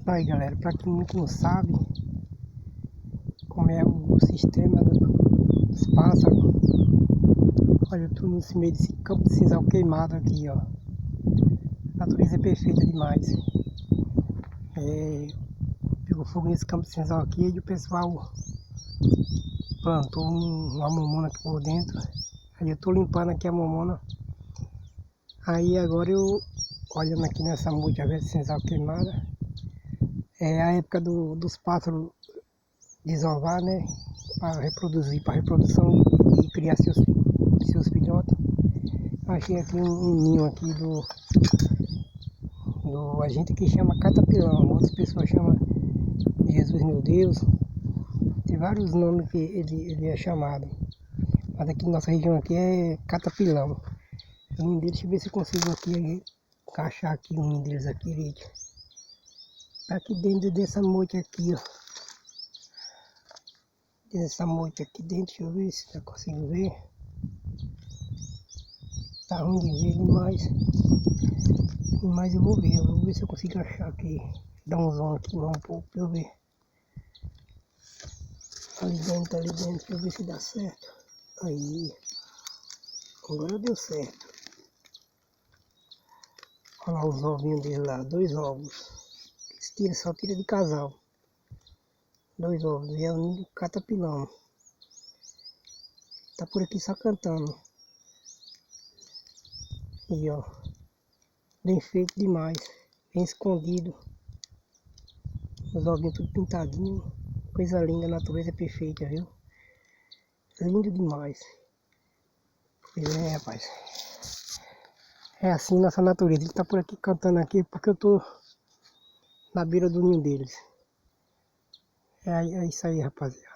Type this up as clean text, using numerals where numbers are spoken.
Aí galera, para quem não sabe como é o sistema dos pássaros, olha, eu tô nesse meio desse campo de sisal queimado aqui, ó. A natureza é perfeita demais. Pegou fogo nesse campo de sisal aqui e o pessoal plantou uma mamona aqui por dentro. Aí eu tô limpando aqui a mamona. Aí agora eu, olhando aqui nessa muda de sisal queimada, é a época dos pássaros desovar, né? Para reproduzir, para reprodução e criar seus filhotes. Achei aqui um ninho aqui a gente que chama catapilão, outras pessoas chamam Jesus meu Deus. Tem vários nomes que ele é chamado. Mas aqui na nossa região aqui é catapilão. O ninho dele, deixa eu ver se eu consigo aqui encaixar aqui o ninho deles aqui, gente. Tá aqui dentro dessa moita aqui, ó. Dessa moita aqui dentro, deixa eu ver se eu consigo ver. Tá ruim de ver demais. Mas eu vou ver se eu consigo achar aqui. Dar um zoom aqui um pouco pra eu ver. Ali dentro, deixa eu ver se dá certo. Aí. Agora deu certo. Olha lá os ovinhos dele lá, 2 ovos. Só tira de casal. 2 ovos, e é o ninho do catapilão. Tá por aqui só cantando. E ó, bem feito demais, bem escondido. Os ovinhos tudo pintadinho. Coisa linda, a natureza é perfeita, viu? Lindo demais. Pois é, rapaz. É assim nossa natureza. Ele tá por aqui cantando aqui porque eu tô na beira do ninho deles. É isso aí, rapaziada.